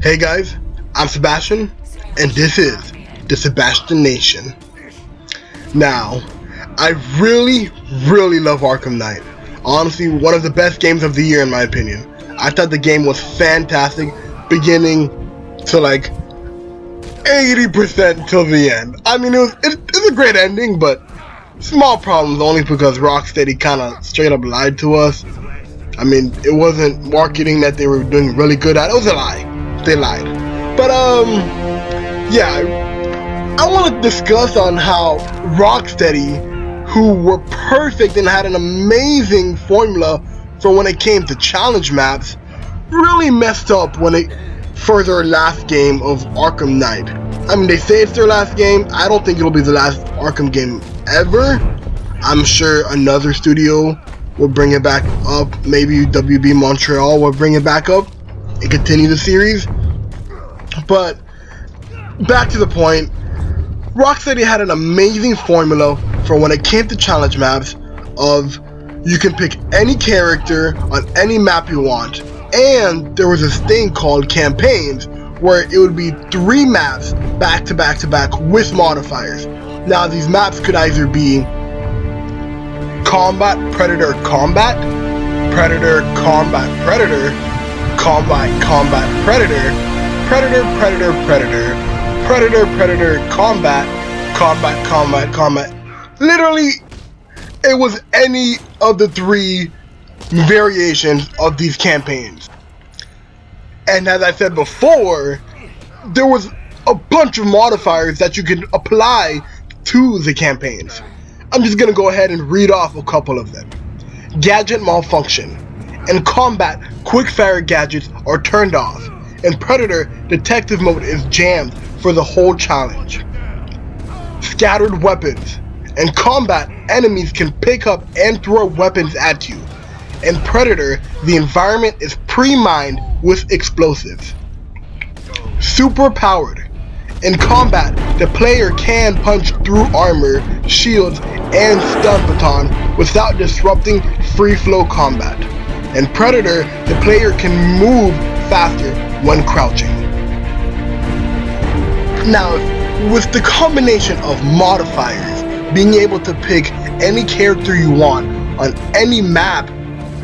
Hey guys, I'm Sebastian, and this is the Sebastian Nation. Now, I really love Arkham Knight. Honestly, one of the best games of the year in my opinion. I thought the game was fantastic, beginning to like 80% till the end. I mean, it's a great ending, but small problems only because Rocksteady kind of straight up lied to us. I mean, it wasn't marketing that they were doing really good at. It was a lie. They lied. But yeah, I want to discuss on how Rocksteady, who were perfect and had an amazing formula for when it came to challenge maps, really messed up when it for their last game of Arkham Knight. I mean, they say it's their last game. I don't think it'll be the last Arkham game ever. I'm sure another studio will bring it back up. Maybe WB Montreal will bring it back up and continue the series. But back to the point, Rocksteady had an amazing formula for when it came to challenge maps of you can pick any character on any map you want, and there was this thing called campaigns where it would be 3 maps back to back to back with modifiers. Now these maps could either be Combat, Predator, Combat, Predator, Combat, Predator, Combat, Combat, Predator, Predator, Predator, Predator, Predator, Predator, Combat, Combat, Combat, Combat. Literally, it was any of the 3 variations of these campaigns. And as I said before, there was a bunch of modifiers that you could apply to the campaigns. I'm just gonna go ahead and read off a couple of them. Gadget malfunction. In combat, quick-fire gadgets are turned off. In Predator, detective mode is jammed for the whole challenge. Scattered weapons. In combat, enemies can pick up and throw weapons at you. In Predator, the environment is pre-mined with explosives. Super powered. In combat, the player can punch through armor, shields, and stun baton without disrupting free-flow combat. In Predator, the player can move faster when crouching. Now, with the combination of modifiers, being able to pick any character you want on any map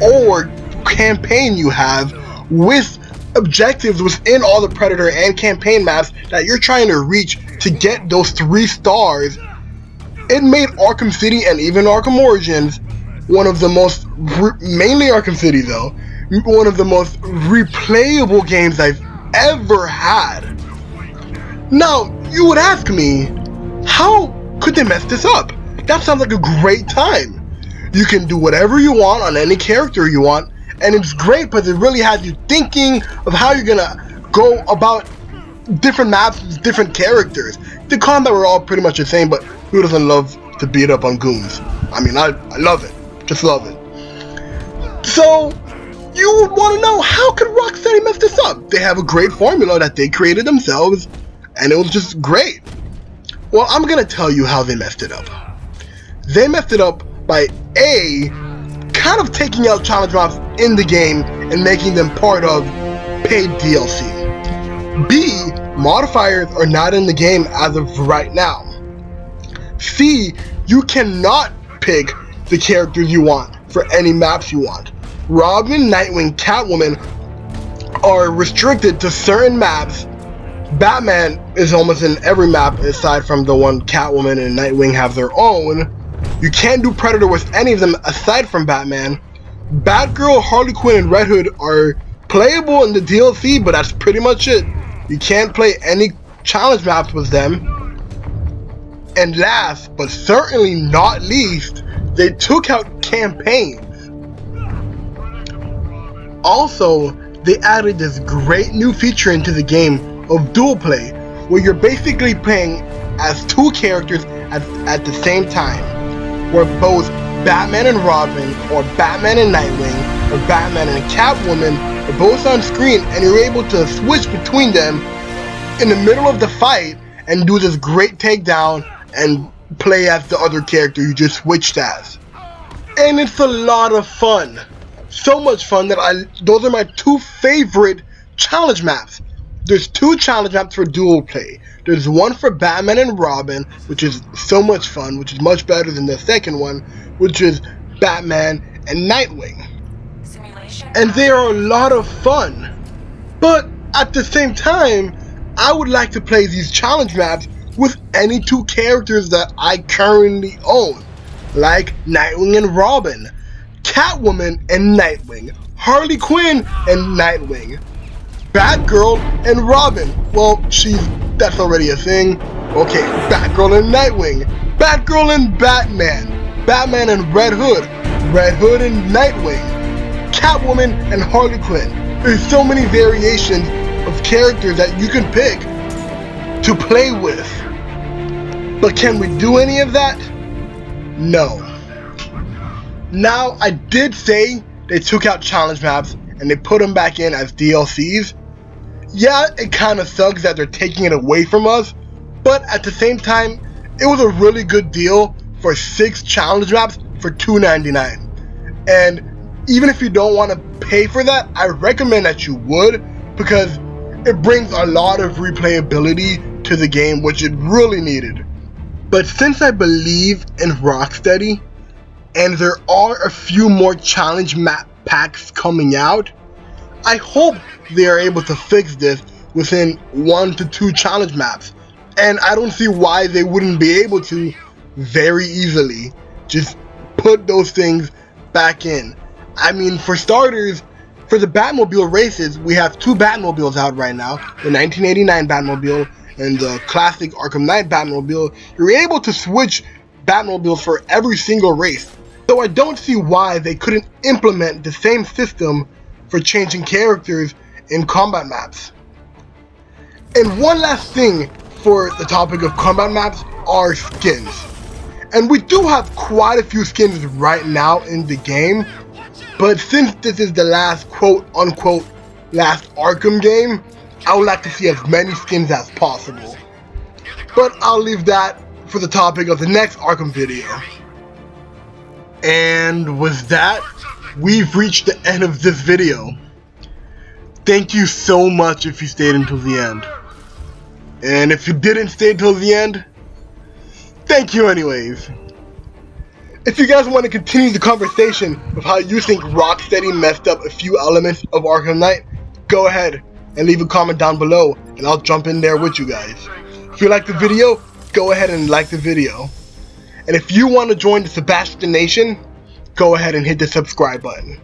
or campaign you have, with objectives within all the Predator and campaign maps that you're trying to reach to get those 3 stars, it made Arkham City and even Arkham Origins one of the most, mainly Arkham City though, one of the most replayable games I've ever had. Now, you would ask me, how could they mess this up? That sounds like a great time. You can do whatever you want on any character you want, and it's great because it really has you thinking of how you're gonna go about different maps with different characters. The combat were all pretty much the same, but who doesn't love to beat up on goons? I mean, I love it. Just love it. So, you would want to know, how could Rocksteady mess this up? They have a great formula that they created themselves, and it was just great. Well, I'm gonna tell you how they messed it up. They messed it up by A, kind of taking out challenge maps in the game and making them part of paid DLC. B, modifiers are not in the game as of right now. C, you cannot pick the characters you want for any maps you want. Robin, Nightwing, Catwoman are restricted to certain maps. Batman is almost in every map aside from the one Catwoman and Nightwing have their own. You can't do Predator with any of them aside from Batman. Batgirl, Harley Quinn, and Red Hood are playable in the DLC, but that's pretty much it. You can't play any challenge maps with them. And last, but certainly not least, they took out campaigns. Also, they added this great new feature into the game of dual play, where you're basically playing as 2 characters at the same time, where both Batman and Robin, or Batman and Nightwing, or Batman and Catwoman are both on screen, and you're able to switch between them in the middle of the fight and do this great takedown and play as the other character you just switched as. And it's a lot of fun. So much fun that those are my 2 favorite challenge maps. There's 2 challenge maps for dual play. There's one for Batman and Robin, which is so much fun, which is much better than the second one, which is Batman and Nightwing. And they are a lot of fun. But at the same time, I would like to play these challenge maps with any 2 characters that I currently own, like Nightwing and Robin, Catwoman and Nightwing, Harley Quinn and Nightwing, Batgirl and Robin. Well, that's already a thing. Okay, Batgirl and Nightwing, Batgirl and Batman, Batman and Red Hood, Red Hood and Nightwing, Catwoman and Harley Quinn. There's so many variations of characters that you can pick to play with. But can we do any of that? No. Now, I did say they took out challenge maps and they put them back in as DLCs. Yeah, it kind of sucks that they're taking it away from us, but at the same time, it was a really good deal for 6 challenge maps for $2.99. And even if you don't want to pay for that, I recommend that you would, because it brings a lot of replayability to the game, which it really needed. But since I believe in Rocksteady, and there are a few more challenge map packs coming out, I hope they are able to fix this within 1 to 2 challenge maps. And I don't see why they wouldn't be able to very easily just put those things back in. I mean, for starters, for the Batmobile races, we have 2 Batmobiles out right now, the 1989 Batmobile and the classic Arkham Knight Batmobile. You're able to switch Batmobiles for every single race. So I don't see why they couldn't implement the same system for changing characters in combat maps. And one last thing for the topic of combat maps are skins. And we do have quite a few skins right now in the game, but since this is the last quote-unquote last Arkham game, I would like to see as many skins as possible. But I'll leave that for the topic of the next Arkham video. And with that, we've reached the end of this video. Thank you so much if you stayed until the end. And if you didn't stay until the end, thank you anyways. If you guys want to continue the conversation of how you think Rocksteady messed up a few elements of Arkham Knight, go ahead and leave a comment down below and I'll jump in there with you guys. If you like the video, go ahead and like the video. And if you want to join the Sebastian Nation, go ahead and hit the subscribe button.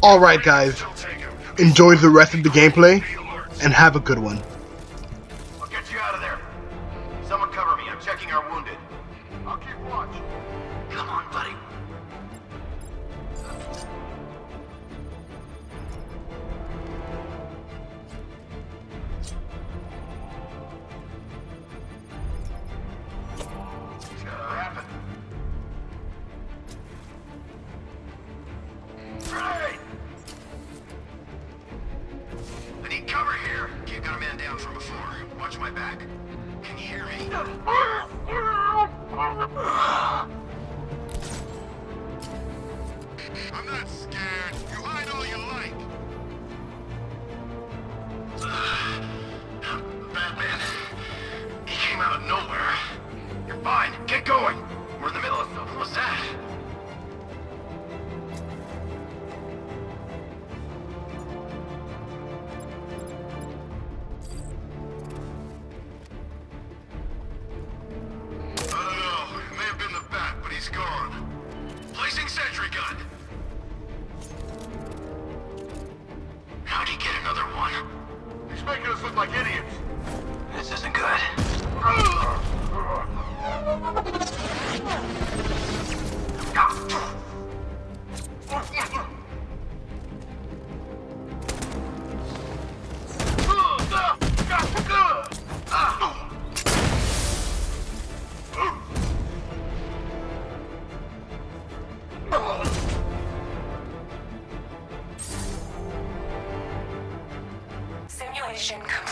Alright guys, enjoy the rest of the gameplay and have a good one. I'll get you out of there. Someone cover me, I'm checking our wounded. I'll keep watch. Come on, buddy. What's gonna happen? Right! I need cover here. Can't got a man down from before. Watch my back. Can you hear me? I'm not scared. You hide all you like. Batman. He came out of nowhere. You're fine. Get going. We're in the middle of something. What's that? I don't know. It may have been the bat, but he's gone. Placing sentry gun. How'd he get another one? He's making us look like idiots. This isn't good. Simulation complete.